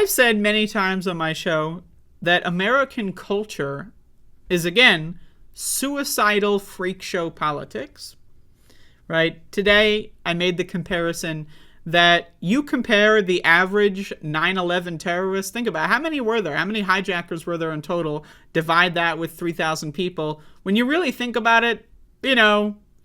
I've said many times on my show that American culture is, again, suicidal freak show politics, right? Today, I made the comparison that you compare the average 9/11 terrorist. Think about it. How many were there? How many hijackers were there in total? Divide that with 3,000 people. When you really think about it,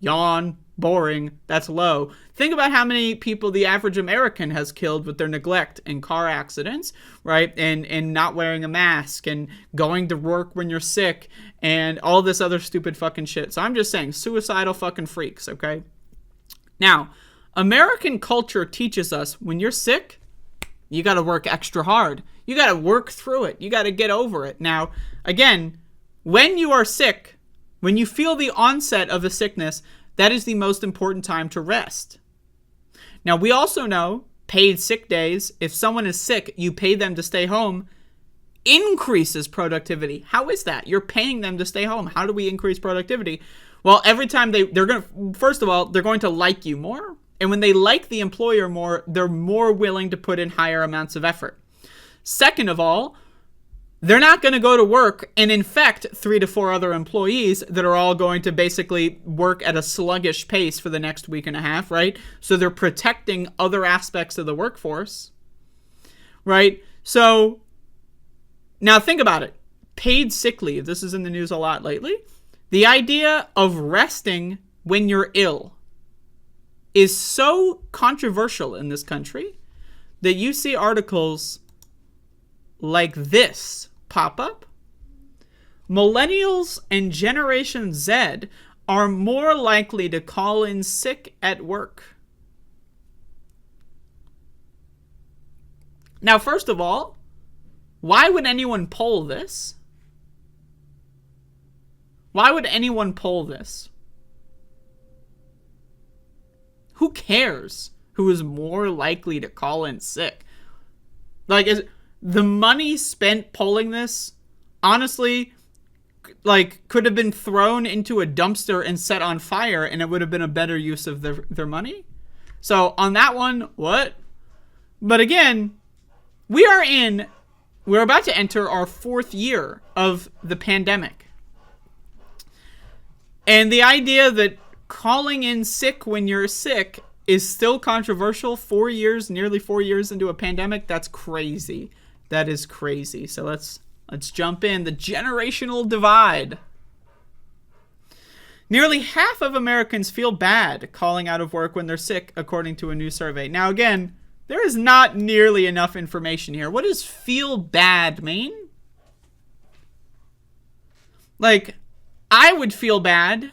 yawn, boring, that's low. Think about how many people the average American has killed with their neglect in car accidents, right? And not wearing a mask and going to work when you're sick and all this other stupid fucking shit. So I'm just saying, suicidal fucking freaks, okay? Now, American culture teaches us when you're sick, you got to work extra hard. You got to work through it. You got to get over it. Now, again, when you are sick, when you feel the onset of a sickness, that is the most important time to rest. Now, we also know paid sick days, if someone is sick, you pay them to stay home, increases productivity. How is that? You're paying them to stay home. How do we increase productivity? Well, every time they're going to, first of all, they're going to like you more. And when they like the employer more, they're more willing to put in higher amounts of effort. Second of all, they're not going to go to work and infect 3 to 4 other employees that are all going to basically work at a sluggish pace for the next week and a half, right? So they're protecting other aspects of the workforce, right? So now think about it. Paid sick leave. This is in the news a lot lately. The idea of resting when you're ill is so controversial in this country that you see articles like this pop up. Millennials and Generation Z are more likely to call in sick at work. Now, first of all, why would anyone poll this? Why would anyone poll this? Who cares who is more likely to call in sick? Like, is the money spent polling this, honestly, could have been thrown into a dumpster and set on fire, and it would have been a better use of their money? So on that one, what? But again, we're about to enter our 4th year of the pandemic. And the idea that calling in sick when you're sick is still controversial 4 years, nearly 4 years into a pandemic, that's crazy. That is crazy. So let's jump in. The generational divide. Nearly half of Americans feel bad calling out of work when they're sick, according to a new survey. Now, again, there is not nearly enough information here. What does feel bad mean? Like, I would feel bad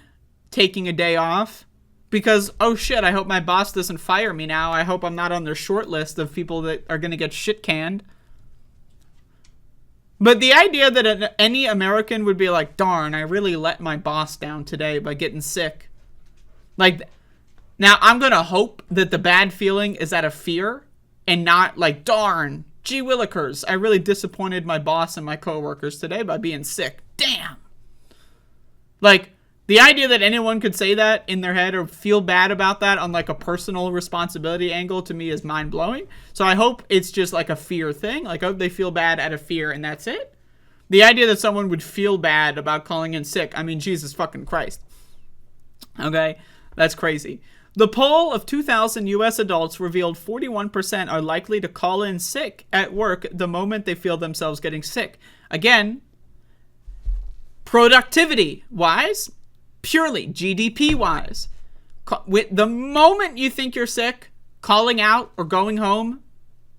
taking a day off because, oh shit, I hope my boss doesn't fire me now. I hope I'm not on their short list of people that are going to get shit canned. But the idea that any American would be like, darn, I really let my boss down today by getting sick. Like, now I'm going to hope that the bad feeling is out of fear and not like, darn, gee willikers, I really disappointed my boss and my coworkers today by being sick. Damn. Like, the idea that anyone could say that in their head or feel bad about that on like a personal responsibility angle to me is mind-blowing. So I hope it's just like a fear thing. Like, I hope they feel bad out of fear and that's it. The idea that someone would feel bad about calling in sick, I mean, Jesus fucking Christ. Okay? That's crazy. The poll of 2,000 U.S. adults revealed 41% are likely to call in sick at work the moment they feel themselves getting sick. Again, productivity-wise, purely GDP-wise, with the moment you think you're sick, calling out or going home,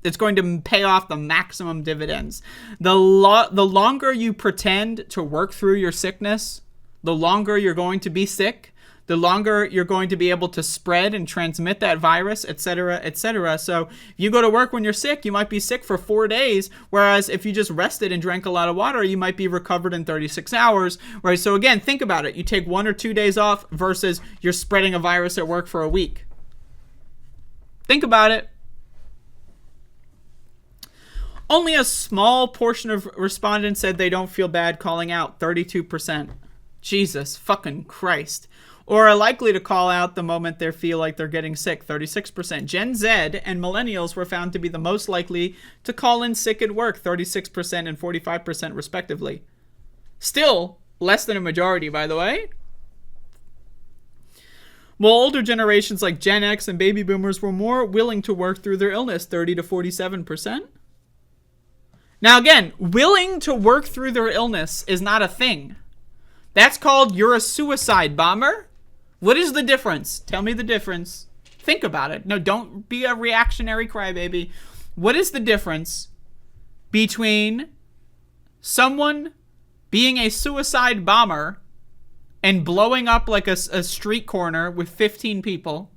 it's going to pay off the maximum dividends. The longer you pretend to work through your sickness, the longer you're going to be sick, the longer you're going to be able to spread and transmit that virus, etc., etc. So if you go to work when you're sick, you might be sick for 4 days, whereas if you just rested and drank a lot of water, you might be recovered in 36 hours, right? So again, think about it. You take 1 or 2 days off versus you're spreading a virus at work for a week. Think about it. Only a small portion of respondents said they don't feel bad calling out, 32%. Jesus fucking Christ. Or are likely to call out the moment they feel like they're getting sick, 36%. Gen Z and millennials were found to be the most likely to call in sick at work, 36% and 45% respectively. Still less than a majority, by the way. While older generations like Gen X and baby boomers were more willing to work through their illness, 30 to 47%. Now again, willing to work through their illness is not a thing. That's called you're a suicide bomber. What is the difference? Tell me the difference. Think about it. No, don't be a reactionary crybaby. What is the difference between someone being a suicide bomber and blowing up like a street corner with 15 people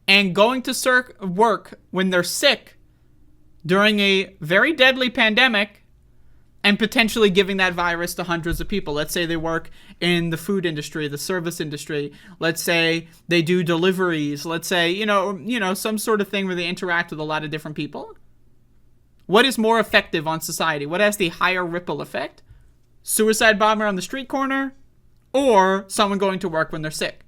and going to work when they're sick during a very deadly pandemic and potentially giving that virus to hundreds of people? Let's say they work in the food industry, the service industry. Let's say they do deliveries. Let's say, you know, some sort of thing where they interact with a lot of different people. What is more effective on society? What has the higher ripple effect? Suicide bomber on the street corner or someone going to work when they're sick?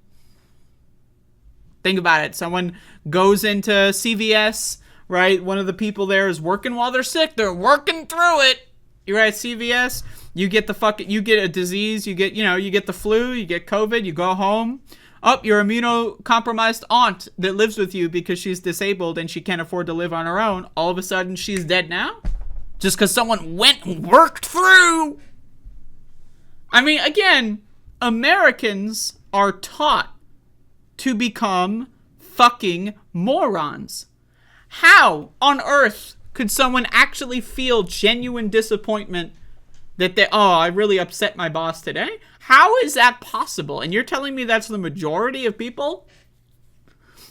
Think about it. Someone goes into CVS, right? One of the people there is working while they're sick. They're working through it. You're at CVS, you get you get a disease, you get the flu, you get COVID, you go home. Your immunocompromised aunt that lives with you because she's disabled and she can't afford to live on her own, all of a sudden she's dead now? Just because someone went and worked through. I mean, again, Americans are taught to become fucking morons. How on earth could someone actually feel genuine disappointment that I really upset my boss today? How is that possible? And you're telling me that's the majority of people?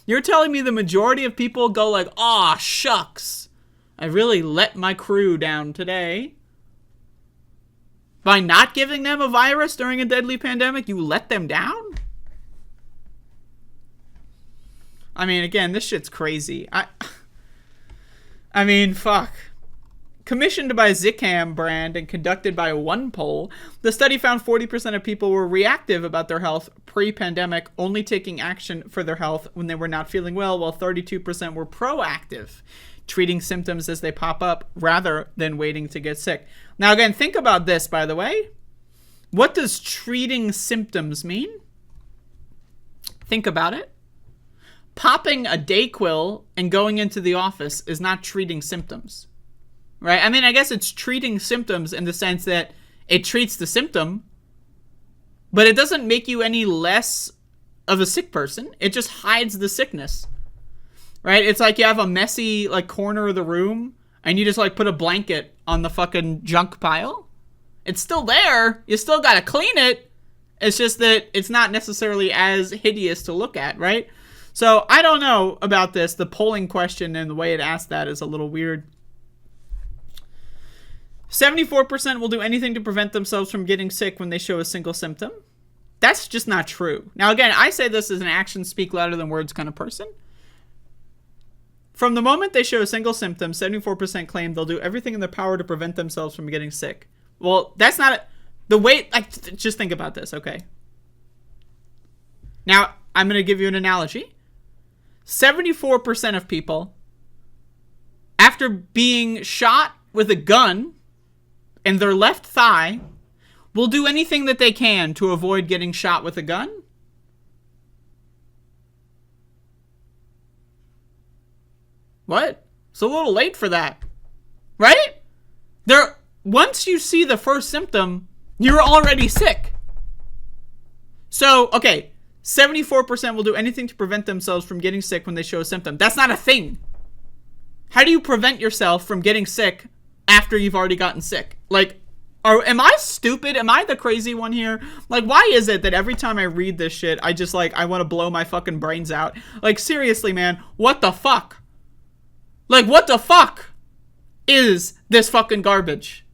You're telling me the majority of people go like, shucks, I really let my crew down today. By not giving them a virus during a deadly pandemic, you let them down? I mean, again, this shit's crazy. I mean, fuck. Commissioned by Zicam brand and conducted by OnePoll, the study found 40% of people were reactive about their health pre-pandemic, only taking action for their health when they were not feeling well, while 32% were proactive, treating symptoms as they pop up rather than waiting to get sick. Now, again, think about this, by the way. What does treating symptoms mean? Think about it. Popping a Dayquil and going into the office is not treating symptoms, right? I mean, I guess it's treating symptoms in the sense that it treats the symptom, but it doesn't make you any less of a sick person. It just hides the sickness, right? It's like you have a messy like corner of the room and you just like put a blanket on the fucking junk pile. It's still there. You still got to clean it. It's just that it's not necessarily as hideous to look at, right? So I don't know about this. The polling question and the way it asked that is a little weird. 74% will do anything to prevent themselves from getting sick when they show a single symptom. That's just not true. Now, again, I say this as an actions speak louder than words kind of person. From the moment they show a single symptom, 74% claim they'll do everything in their power to prevent themselves from getting sick. Well, that's not the way. Just think about this, okay? Now, I'm going to give you an analogy. 74% of people, after being shot with a gun in their left thigh, will do anything that they can to avoid getting shot with a gun. What? It's a little late for that, right? Once you see the first symptom, you're already sick. So, okay, 74% will do anything to prevent themselves from getting sick when they show a symptom. That's not a thing. How do you prevent yourself from getting sick after you've already gotten sick? Like, am I stupid? Am I the crazy one here? Like, why is it that every time I read this shit, I just like, I want to blow my fucking brains out? Like, seriously, man, what the fuck? Like, what the fuck is this fucking garbage?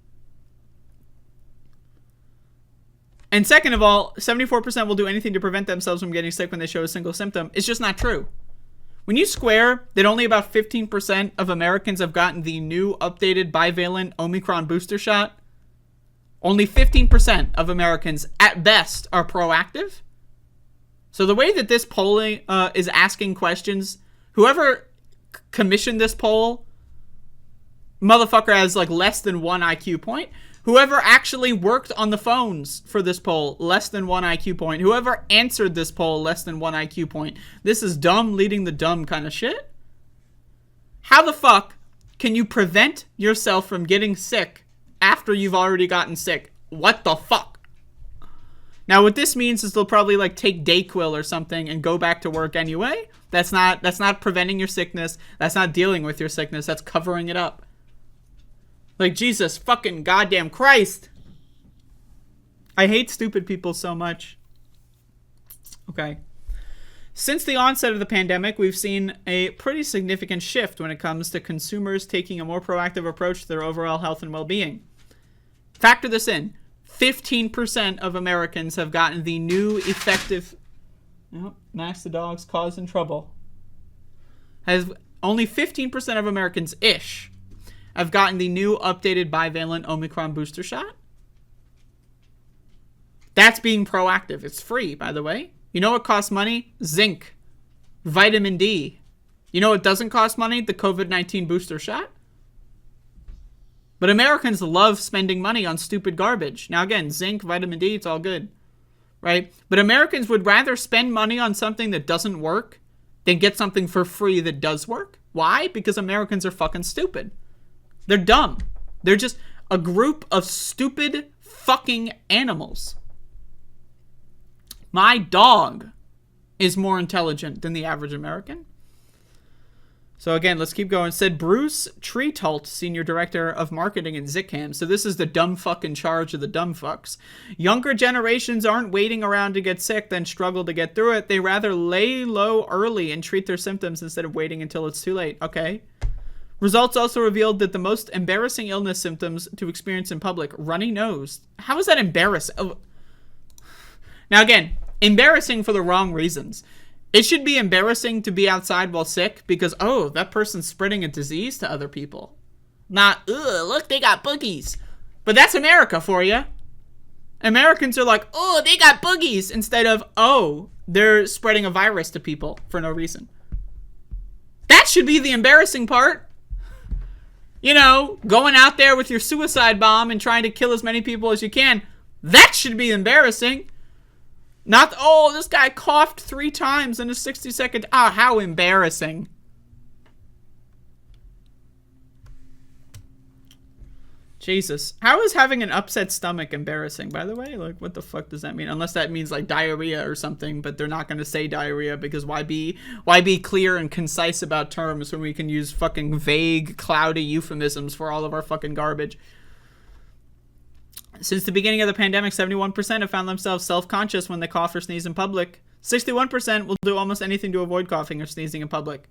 And second of all, 74% will do anything to prevent themselves from getting sick when they show a single symptom. It's just not true. When you square that only about 15% of Americans have gotten the new updated bivalent Omicron booster shot, Only 15% of Americans, at best, are proactive. So the way that this polling is asking questions, whoever commissioned this poll, motherfucker has like less than 1 IQ point. Whoever actually worked on the phones for this poll, less than 1 IQ point. Whoever answered this poll, less than 1 IQ point. This is dumb leading the dumb kind of shit. How the fuck can you prevent yourself from getting sick after you've already gotten sick? What the fuck? Now what this means is they'll probably like take Dayquil or something and go back to work anyway. That's not preventing your sickness. That's not dealing with your sickness. That's covering it up. Like, Jesus fucking goddamn Christ. I hate stupid people so much. Okay. Since the onset of the pandemic, we've seen a pretty significant shift when it comes to consumers taking a more proactive approach to their overall health and well-being. Factor this in. 15% of Americans have gotten the new effective... Oh, Max the dog's causing trouble. Only 15% of Americans-ish have gotten the new updated bivalent Omicron booster shot. That's being proactive. It's free, by the way. You know what costs money? Zinc. Vitamin D. You know what doesn't cost money? The COVID-19 booster shot. But Americans love spending money on stupid garbage. Now again, zinc, vitamin D, it's all good. Right? But Americans would rather spend money on something that doesn't work than get something for free that does work. Why? Because Americans are fucking stupid. They're dumb. They're just a group of stupid fucking animals. My dog is more intelligent than the average American. So again, let's keep going. Said Bruce Treetalt, Senior Director of Marketing at Zicam. So this is the dumb fuck in charge of the dumb fucks. Younger generations aren't waiting around to get sick, then struggle to get through it. They rather lay low early and treat their symptoms instead of waiting until it's too late. Okay. Results also revealed that the most embarrassing illness symptoms to experience in public, runny nose. How is that embarrassing? Oh. Now again, embarrassing for the wrong reasons. It should be embarrassing to be outside while sick because, oh, that person's spreading a disease to other people. Not, ugh, look, they got boogies. But that's America for you. Americans are like, oh, they got boogies, instead of, oh, they're spreading a virus to people for no reason. That should be the embarrassing part. You know, going out there with your suicide bomb and trying to kill as many people as you can. That should be embarrassing. Not, oh, this guy coughed 3 times in a 60-second... Ah, how embarrassing. Jesus. How is having an upset stomach embarrassing, by the way? Like, what the fuck does that mean? Unless that means, like, diarrhea or something, but they're not going to say diarrhea because why be clear and concise about terms when we can use fucking vague, cloudy euphemisms for all of our fucking garbage? Since the beginning of the pandemic, 71% have found themselves self-conscious when they cough or sneeze in public. 61% will do almost anything to avoid coughing or sneezing in public.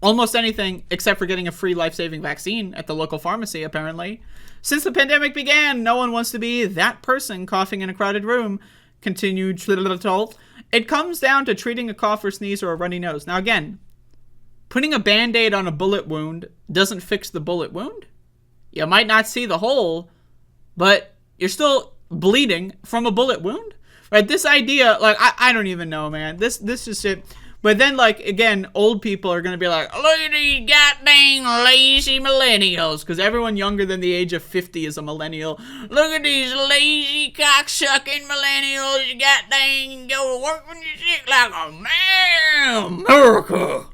Almost anything except for getting a free life-saving vaccine at the local pharmacy, apparently. Since the pandemic began, no one wants to be that person coughing in a crowded room, continued Treetalt. It comes down to treating a cough or sneeze or a runny nose. Now again, putting a Band-Aid on a bullet wound doesn't fix the bullet wound. You might not see the hole, but you're still bleeding from a bullet wound. Right? This idea, like, I don't even know, man. This is shit. But then, like, again, old people are going to be like, look at these goddamn lazy millennials. Because everyone younger than the age of 50 is a millennial. Look at these lazy, cocksucking millennials. You goddamn go to work when you're sick like a man. America.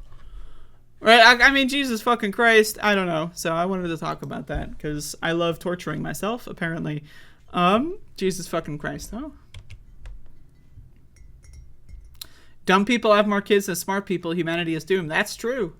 Right? I mean, Jesus fucking Christ. I don't know. So I wanted to talk about that. Because I love torturing myself, apparently. Jesus fucking Christ. Oh. Dumb people have more kids than smart people. Humanity is doomed. That's true.